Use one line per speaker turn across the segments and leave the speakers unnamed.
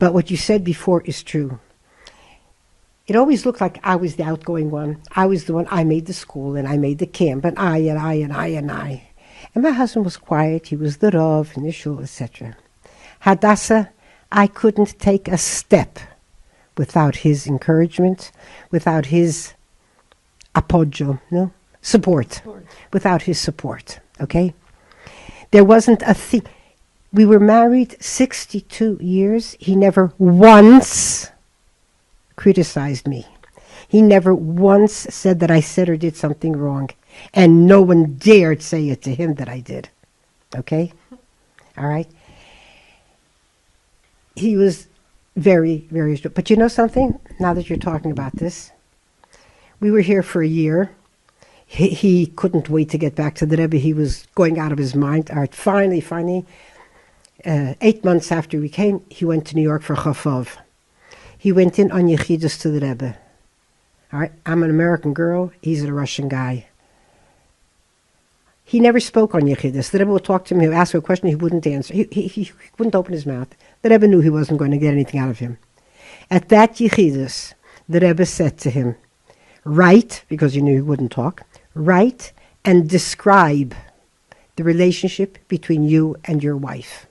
But what you said before is true. It always looked like I was the outgoing one. I was the one, I made the school and I made the camp and I. And my husband was quiet, he was the Rav and the shul, etc. Hadassah, I couldn't take a step without his encouragement, without his appoggio, no? Support. Without his support, okay? There wasn't a thing. We were married 62 years. He never once criticized me. He never once said that I said or did something wrong. And no one dared say it to him that I did. Okay? All right? He was very, very strict. But you know something? Now that you're talking about this, we were here for a year. He couldn't wait to get back to the Rebbe. He was going out of his mind. All right, finally, 8 months after we came, he went to New York for Chafov. He went in on Yechidus to the Rebbe. All right, I'm an American girl. He's a Russian guy. He never spoke on Yechidus. The Rebbe would talk to him. He would ask him a question. He wouldn't answer. He wouldn't open his mouth. The Rebbe knew he wasn't going to get anything out of him. At that Yechidus, the Rebbe said to him, write, because he knew he wouldn't talk, write and describe the relationship between you and your wife.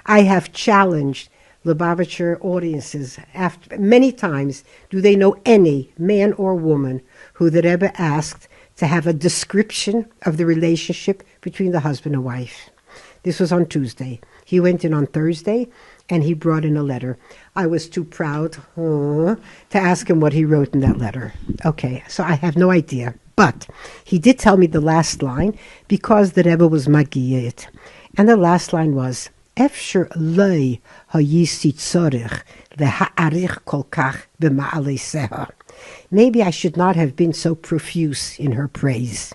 I have challenged Lubavitcher audiences many times. Do they know any man or woman who the Rebbe asked to have a description of the relationship between the husband and wife? This was on Tuesday. He went in on Thursday and he brought in a letter. I was too proud to ask him what he wrote in that letter. Okay, so I have no idea. But he did tell me the last line because the Rebbe was magiyet. And the last line was, Efsher lei hayisi tzorich leha'arich kol kach b'ma'aleseha. Maybe I should not have been so profuse in her praise.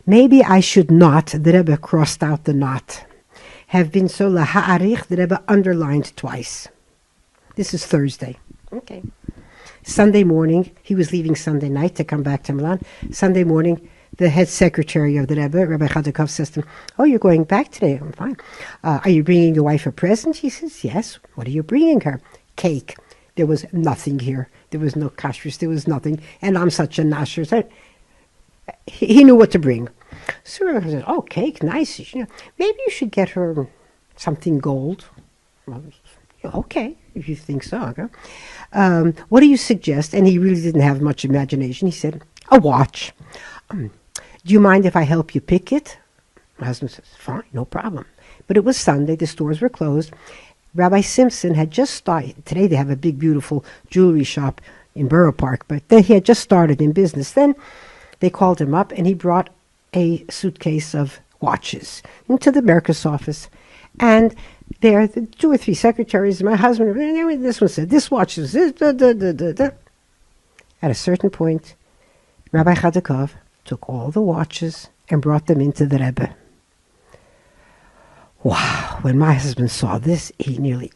Maybe I should not, the Rebbe crossed out the not, have been so leha'arich, the Rebbe underlined twice. This is Thursday. Okay. Sunday morning, he was leaving Sunday night to come back to Milan. Sunday morning, the head secretary of the Rebbe, Rabbi Chadakov, says to him, oh, you're going back today? I'm fine. Are you bringing your wife a present? He says, yes. What are you bringing her? Cake. There was nothing here. There was no kashrus. There was nothing. And I'm such a nasher. So he knew what to bring. So Rebbe says, oh, cake, nice. Maybe you should get her something gold. Well, okay, if you think so. Okay. What do you suggest? And he really didn't have much imagination. He said, a watch. Do you mind if I help you pick it? My husband says, fine, no problem. But it was Sunday. The stores were closed. Rabbi Simpson had just started. Today they have a big, beautiful jewelry shop in Borough Park, but then he had just started in business. Then they called him up, and he brought a suitcase of watches into the Merkus office. And there, the 2 or 3 secretaries, my husband, this one said, this watch is this, da, da, da, da, da. At a certain point, Rabbi Chadakov took all the watches and brought them into the Rebbe. Wow, when my husband saw this, he nearly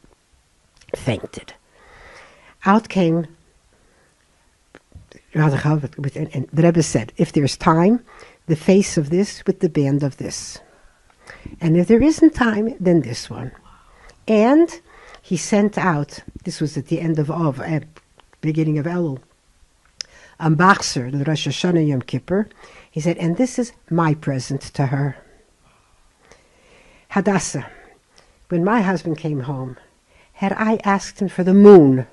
fainted. Out came Chadakov, and the Rebbe said, if there's time, the face of this with the band of this. And if there isn't time, then this one. And he sent out, this was at the end of beginning of Elul, Ambachser, the Rosh Hashanah Yom Kippur. He said, and this is my present to her. Hadassah, when my husband came home, had I asked him for the moon,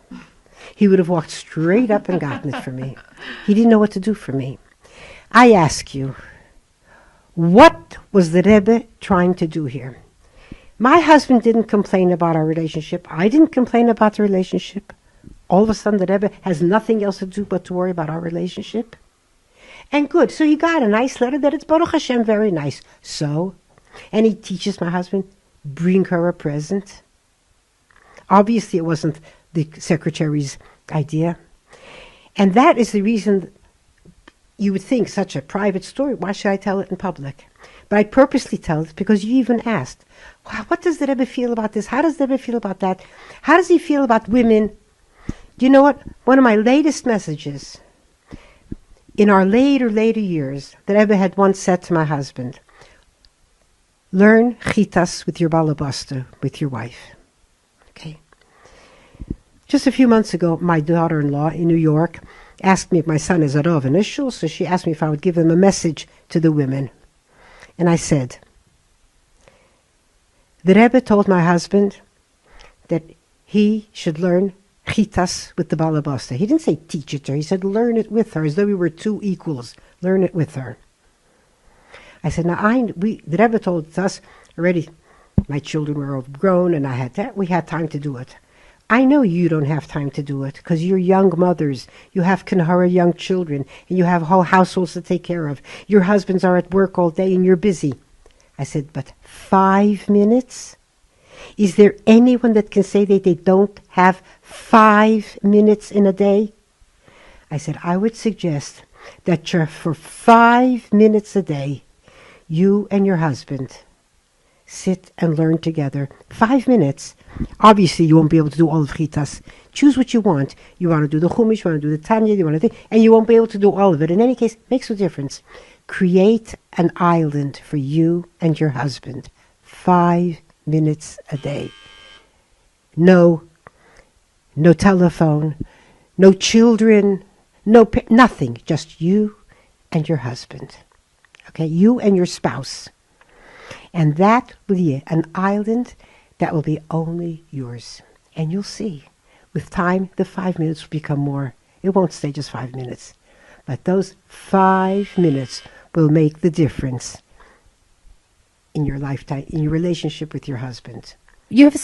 he would have walked straight up and gotten it for me. He didn't know what to do for me. I ask you, what was the Rebbe trying to do here? My husband didn't complain about our relationship. I didn't complain about the relationship. All of a sudden, the Rebbe has nothing else to do but to worry about our relationship. And good. So he got a nice letter that it's Baruch Hashem, very nice. So, and he teaches my husband, bring her a present. Obviously, it wasn't the secretary's idea. And that is the reason you would think such a private story. Why should I tell it in public? But I purposely tell it because you even asked, wow, what does the Rebbe feel about this? How does the Rebbe feel about that? How does he feel about women? Do you know what? One of my latest messages, in our later years, the Rebbe had once said to my husband, learn chitas with your balabasta, with your wife. Okay? Just a few months ago, my daughter-in-law in New York asked me if my son is a Rav in a shul, so she asked me if I would give him a message to the women. And I said, the Rebbe told my husband that he should learn chitas with the balabasta. He didn't say teach it to her. He said learn it with her, as though we were two equals. Learn it with her. I said, now the Rebbe told us already. My children were all grown, and we had time to do it. I know you don't have time to do it because you're young mothers. You have Kanhara young children, and you have whole households to take care of. Your husbands are at work all day, and you're busy. I said, but 5 minutes? Is there anyone that can say that they don't have 5 minutes in a day? I said, I would suggest that for 5 minutes a day, you and your husband sit and learn together. 5 minutes. Obviously, you won't be able to do all of Chitas. Choose what you want. You want to do the Chumash, you want to do the Tanya, and you won't be able to do all of it. In any case, makes no difference. Create an island for you and your husband. 5 minutes a day. No telephone, no children, nothing. Just you and your husband. Okay, you and your spouse. And that will be an island that will be only yours. And you'll see, with time, the 5 minutes will become more. It won't stay just 5 minutes. But those 5 minutes will make the difference in your lifetime, in your relationship with your husband.
You have